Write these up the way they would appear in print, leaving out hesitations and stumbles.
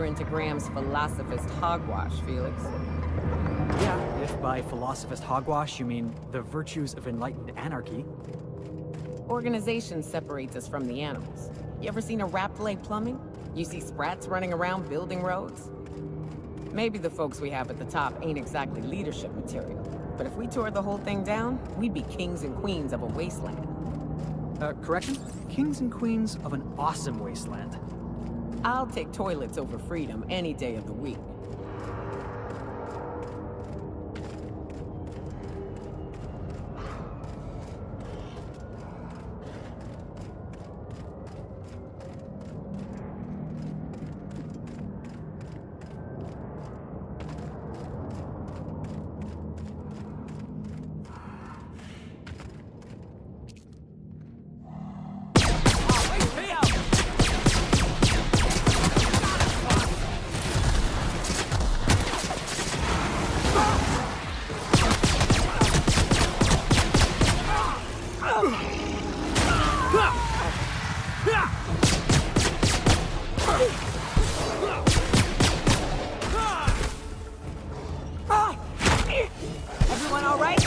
into Graham's philosophist hogwash, Felix. Yeah, if by philosophist hogwash you mean the virtues of enlightened anarchy. Organization separates us from the animals. You ever seen a rat play plumbing? You see sprats running around building roads? Maybe the folks we have at the top ain't exactly leadership material, but if we tore the whole thing down, we'd be kings and queens of a wasteland. Correction? Kings and queens of an awesome wasteland. I'll take toilets over freedom any day of the week. Everyone all right?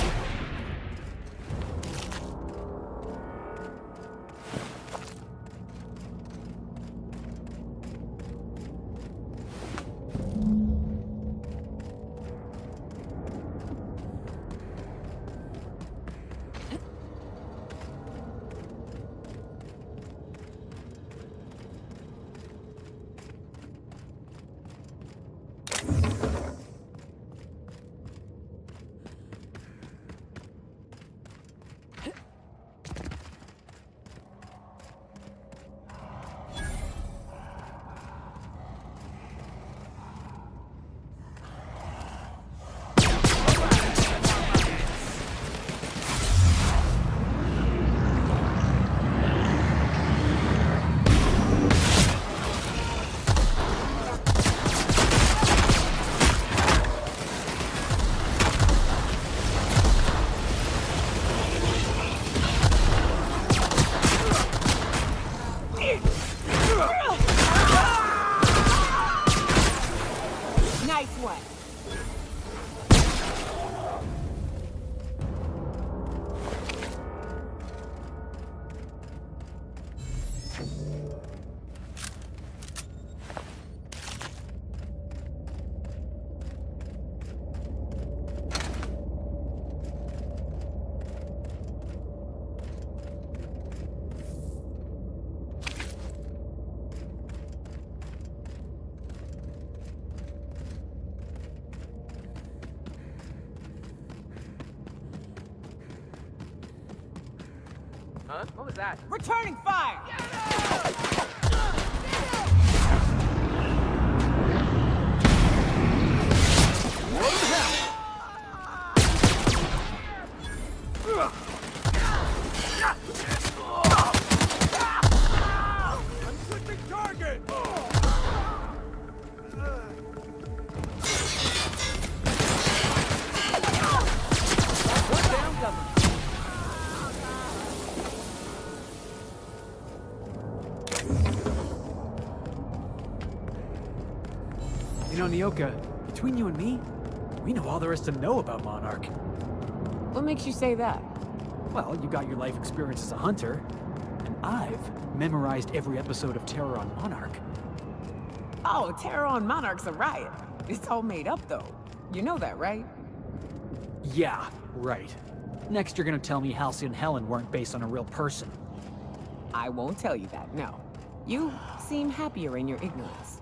Nice one. Huh? What was that? Returning fire! I'm switching target! One down, Governor. You know, Nyoka, between you and me, we know all there is to know about Monarch. What makes you say that? Well, you got your life experience as a hunter, and I've memorized every episode of Terror on Monarch. Oh, Terror on Monarch's a riot. It's all made up, though. You know that, right? Yeah, right. Next you're gonna tell me Halcyon and Helen weren't based on a real person. I won't tell you that, no. You seem happier in your ignorance.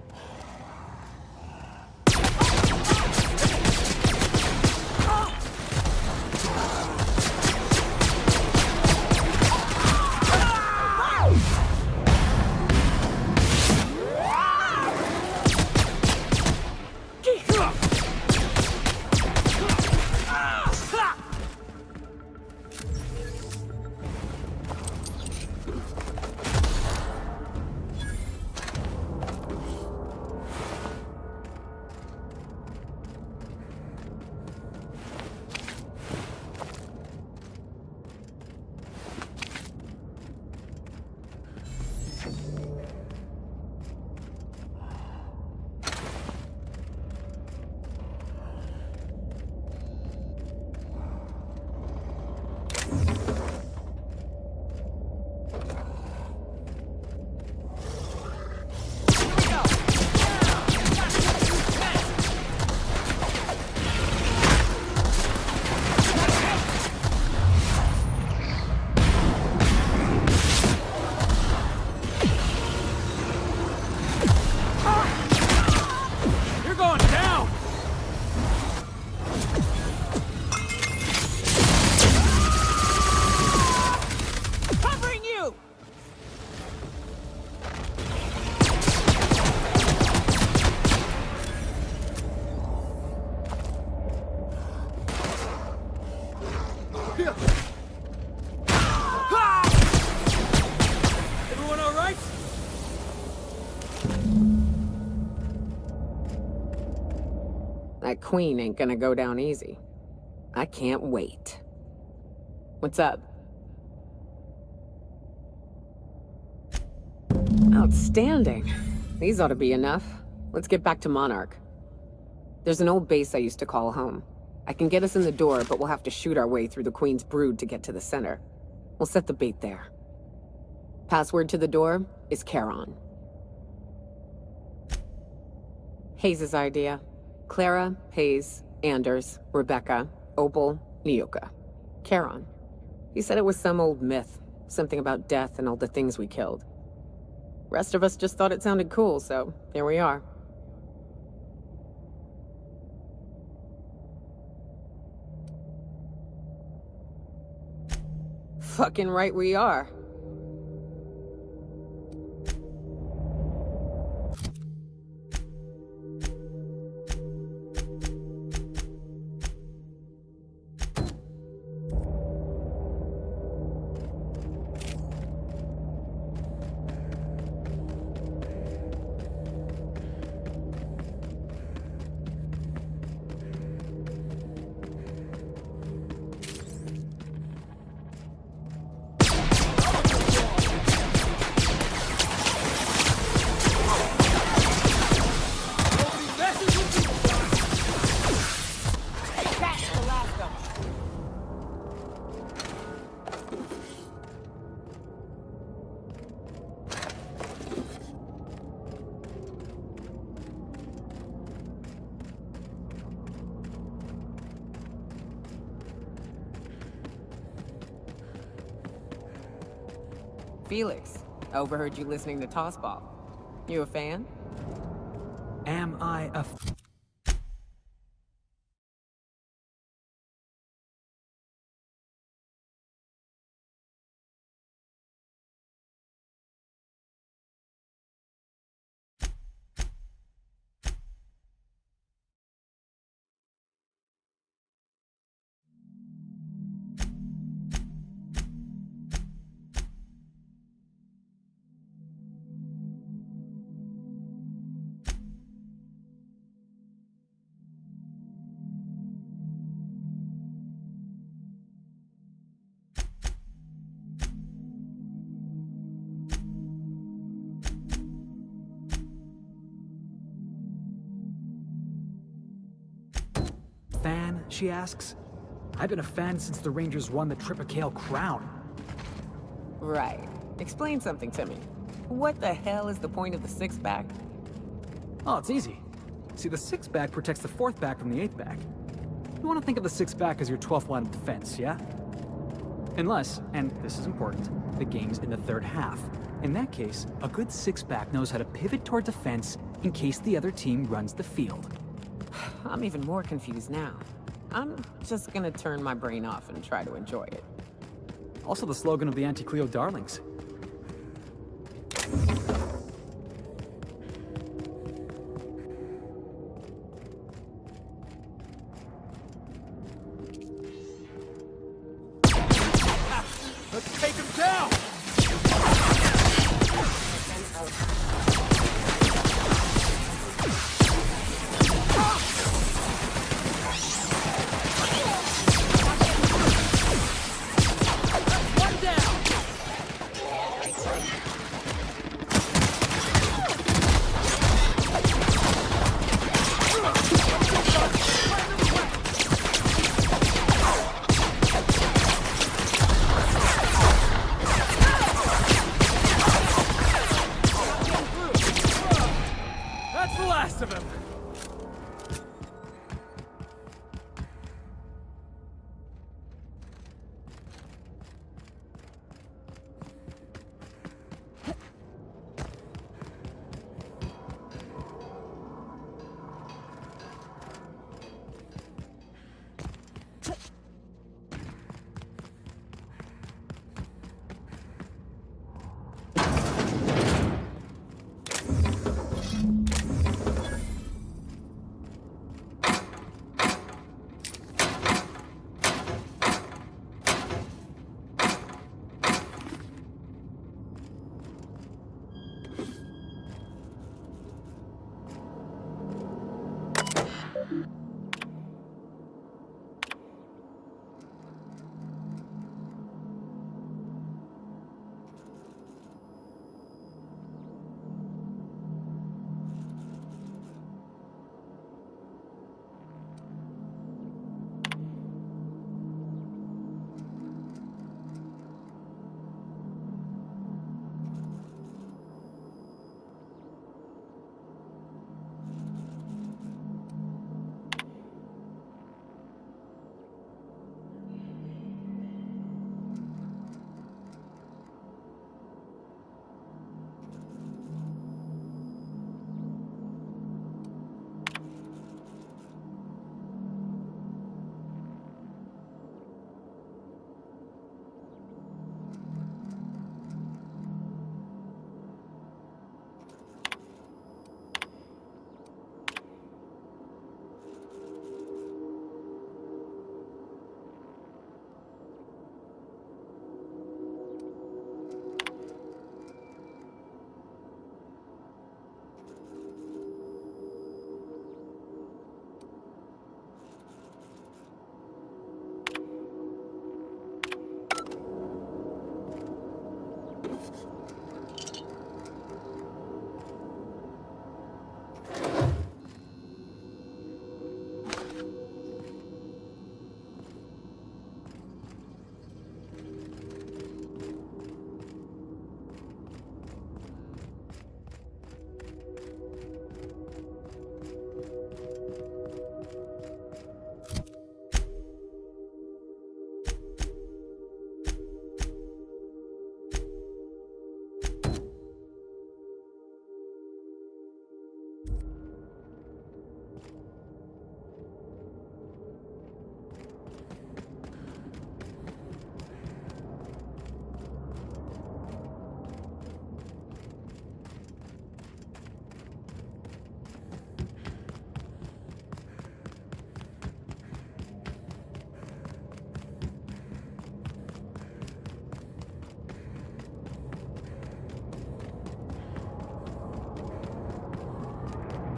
Everyone all right? That queen ain't gonna go down easy. I can't wait. What's up? Outstanding. These ought to be enough. Let's get back to Monarch. There's an old base I used to call home. I can get us in the door, but we'll have to shoot our way through the Queen's brood to get to the center. We'll set the bait there. Password to the door is Charon. Hayes' idea. Clara, Hayes, Anders, Rebecca, Opal, Nyoka. Charon. He said it was some old myth. Something about death and all the things we killed. Rest of us just thought it sounded cool, so here we are. Fucking right we are. Felix, I overheard you listening to Tossball. You a fan? Am I a... fan, she asks? I've been a fan since the Rangers won the Tripicale Crown. Right. Explain something to me. What the hell is the point of the six-pack? Oh, it's easy. See, the six-back protects the fourth back from the eighth back. You want to think of the six-back as your 12th line of defense, yeah? Unless, and this is important, the game's in the third half. In that case, a good six-back knows how to pivot toward defense in case the other team runs the field. I'm even more confused now. I'm just gonna turn my brain off and try to enjoy it. Also the slogan of the Anti-Cleo Darlings. Let's take him down!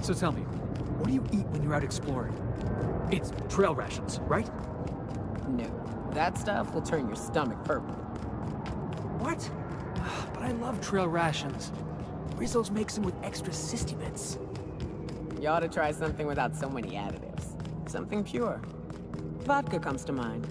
So tell me, what do you eat when you're out exploring? It's trail rations, right? No, that stuff will turn your stomach purple. What? But I love trail rations. Rizzo's makes them with extra cysty bits. You ought to try something without so many additives. Something pure. Vodka comes to mind.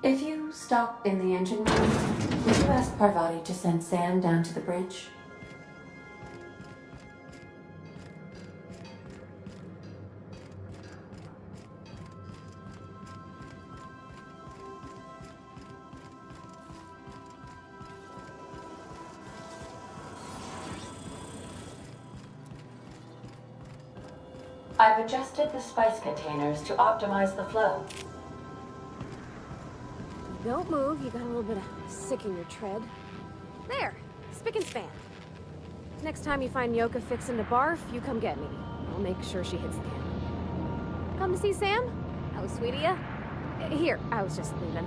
If you stop in the engine room, would you ask Parvati to send Sam down to the bridge? I've adjusted the spice containers to optimize the flow. Don't move, you got a little bit of sick in your tread. There, spick and span. Next time you find Yoka fixing to barf, you come get me. I'll make sure she hits the can. Come to see Sam? That was sweet of ya. Here, I was just leaving.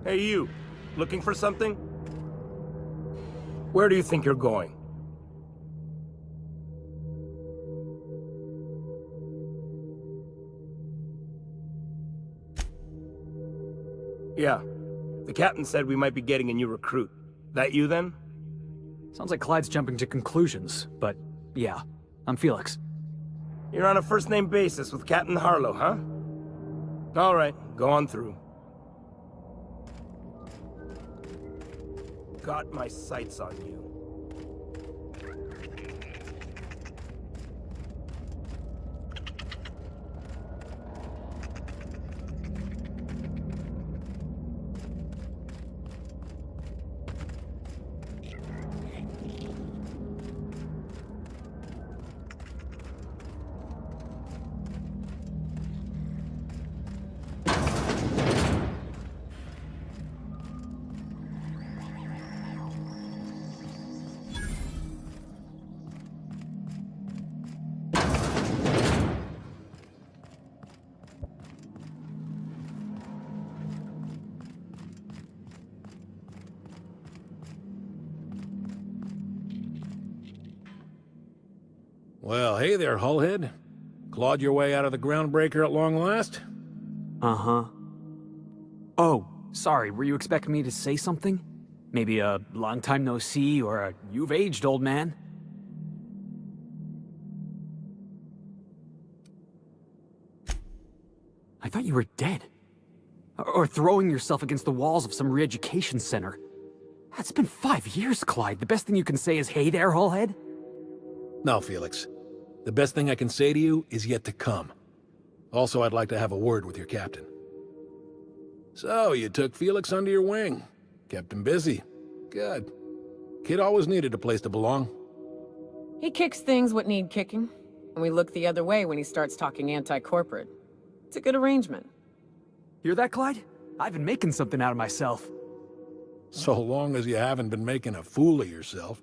Hey, you. Looking for something? Where do you think you're going? Yeah. The captain said we might be getting a new recruit. That you, then? Sounds like Clyde's jumping to conclusions, but yeah, I'm Felix. You're on a first-name basis with Captain Harlow, huh? All right, go on through. Got my sights on you. Well, hey there, Hullhead. Clawed your way out of the groundbreaker at long last? Uh-huh. Oh, sorry, were you expecting me to say something? Maybe a long time no see, or a you've aged, old man? I thought you were dead. Or throwing yourself against the walls of some re-education center. It's been 5 years, Clyde. The best thing you can say is, hey there, Hullhead? No, Felix. The best thing I can say to you is yet to come. Also, I'd like to have a word with your captain. So, you took Felix under your wing. Kept him busy. Good. Kid always needed a place to belong. He kicks things what need kicking, and we look the other way when he starts talking anti-corporate. It's a good arrangement. Hear that, Clyde? I've been making something out of myself. So long as you haven't been making a fool of yourself.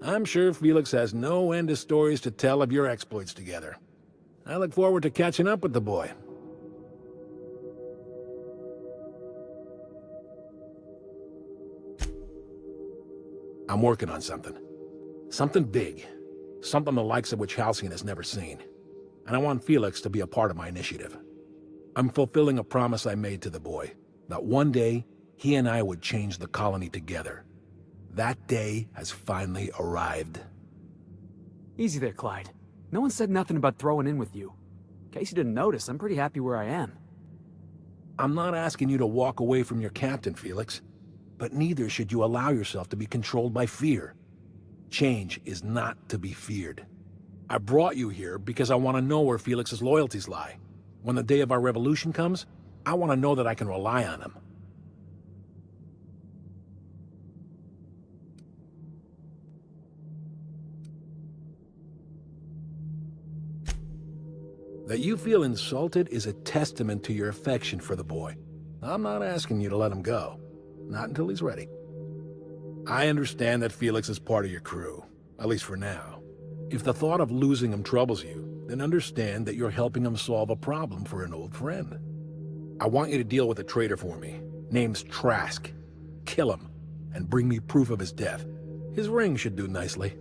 I'm sure Felix has no end of stories to tell of your exploits together. I look forward to catching up with the boy. I'm working on something. Something big. Something the likes of which Halcyon has never seen. And I want Felix to be a part of my initiative. I'm fulfilling a promise I made to the boy, that one day, he and I would change the colony together. That day has finally arrived. Easy there, Clyde. No one said nothing about throwing in with you. In case you didn't notice, I'm pretty happy where I am. I'm not asking you to walk away from your captain, Felix. But neither should you allow yourself to be controlled by fear. Change is not to be feared. I brought you here because I want to know where Felix's loyalties lie. When the day of our revolution comes, I want to know that I can rely on him. That you feel insulted is a testament to your affection for the boy. I'm not asking you to let him go. Not until he's ready. I understand that Felix is part of your crew, at least for now. If the thought of losing him troubles you, then understand that you're helping him solve a problem for an old friend. I want you to deal with a traitor for me. Name's Trask. Kill him, and bring me proof of his death. His ring should do nicely.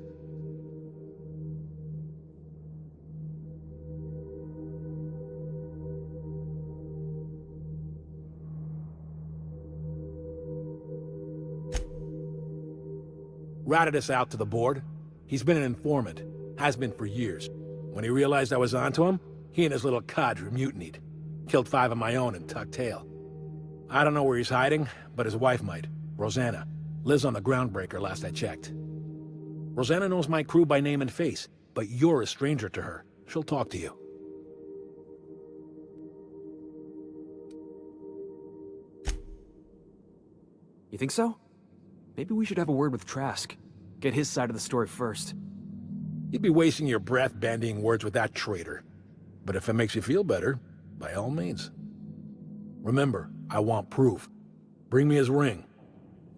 Ratted us out to the board. He's been an informant. Has been for years. When he realized I was onto him, he and his little cadre mutinied. Killed 5 of my own and tucked tail. I don't know where he's hiding, but his wife might. Rosanna. Lives on the groundbreaker last I checked. Rosanna knows my crew by name and face, but you're a stranger to her. She'll talk to you. You think so? Maybe we should have a word with Trask. Get his side of the story first. You'd be wasting your breath bandying words with that traitor. But if it makes you feel better, by all means. Remember, I want proof. Bring me his ring.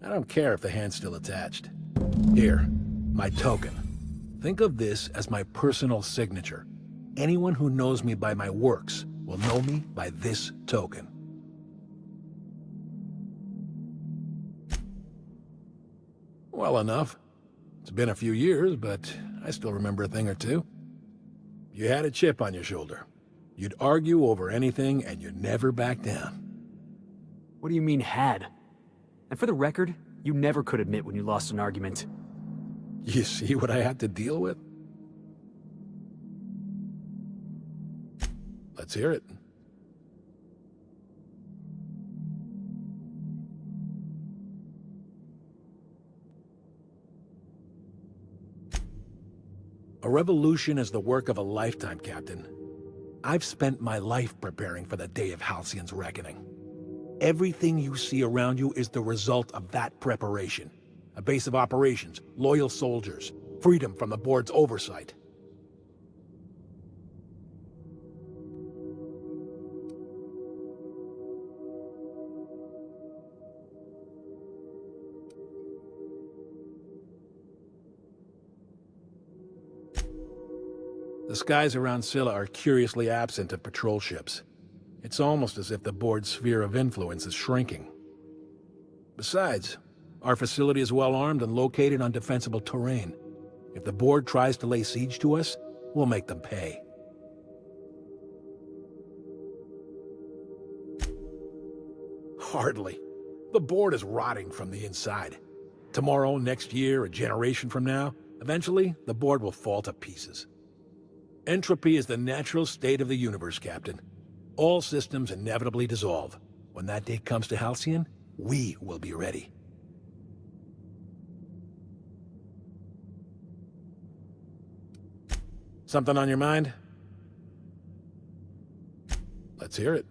I don't care if the hand's still attached. Here, my token. Think of this as my personal signature. Anyone who knows me by my works will know me by this token. Well enough. It's been a few years, but I still remember a thing or two. You had a chip on your shoulder. You'd argue over anything, and you'd never back down. What do you mean, had? And for the record, you never could admit when you lost an argument. You see what I had to deal with? Let's hear it. A revolution is the work of a lifetime, Captain. I've spent my life preparing for the day of Halcyon's reckoning. Everything you see around you is the result of that preparation. A base of operations, loyal soldiers, freedom from the board's oversight. The skies around Scylla are curiously absent of patrol ships. It's almost as if the board's sphere of influence is shrinking. Besides, our facility is well armed and located on defensible terrain. If the board tries to lay siege to us, we'll make them pay. Hardly. The board is rotting from the inside. Tomorrow, next year, a generation from now, eventually, the board will fall to pieces. Entropy is the natural state of the universe, Captain. All systems inevitably dissolve. When that day comes to Halcyon, we will be ready. Something on your mind? Let's hear it.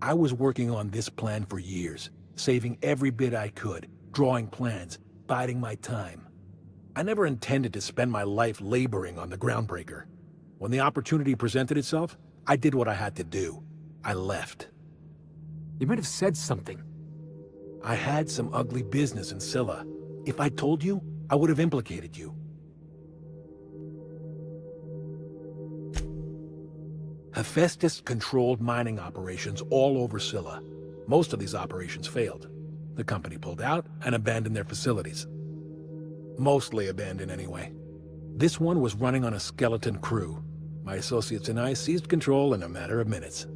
I was working on this plan for years, saving every bit I could, drawing plans, biding my time. I never intended to spend my life laboring on the groundbreaker. When the opportunity presented itself, I did what I had to do. I left. You might have said something. I had some ugly business in Scylla. If I told you, I would have implicated you. Hephaestus controlled mining operations all over Scylla. Most of these operations failed. The company pulled out and abandoned their facilities. Mostly abandoned anyway. This one was running on a skeleton crew. My associates and I seized control in a matter of minutes.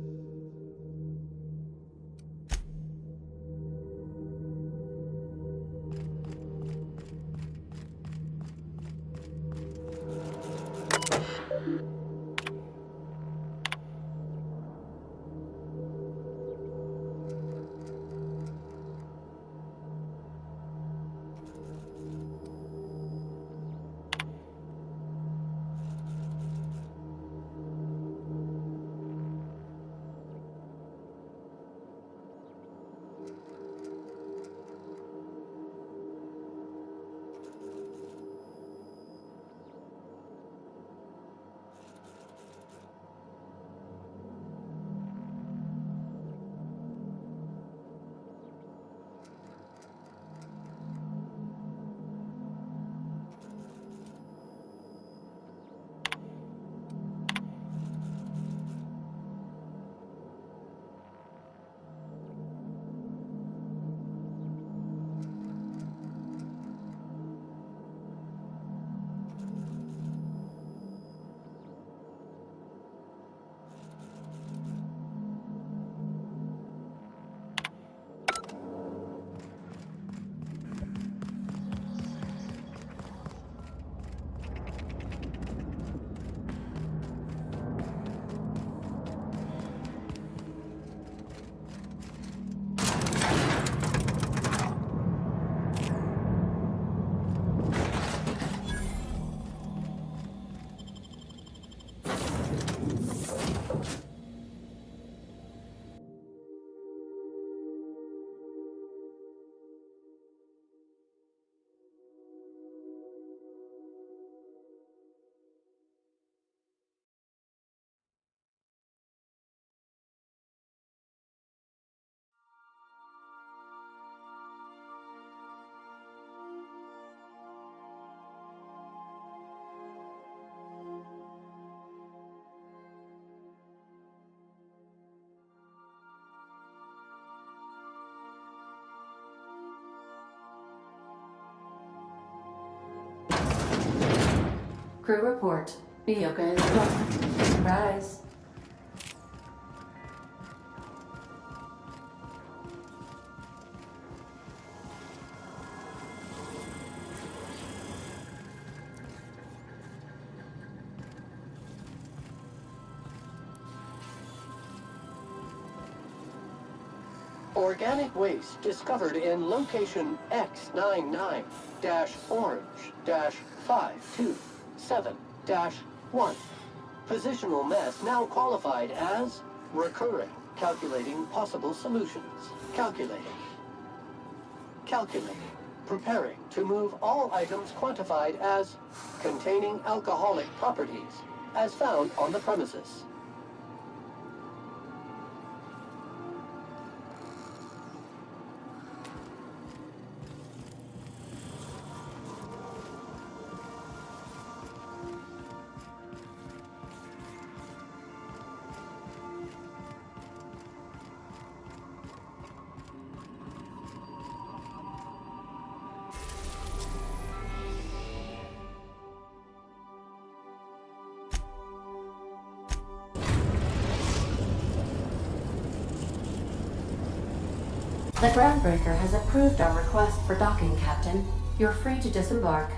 Crew report. Yoka is gone. Surprise. Organic waste discovered in location X99-orange-527-1. Positional mess now qualified as recurring. Calculating possible solutions. Calculating. Calculating. Preparing to move all items quantified as containing alcoholic properties as found on the premises. The groundbreaker has approved our request for docking, Captain. You're free to disembark.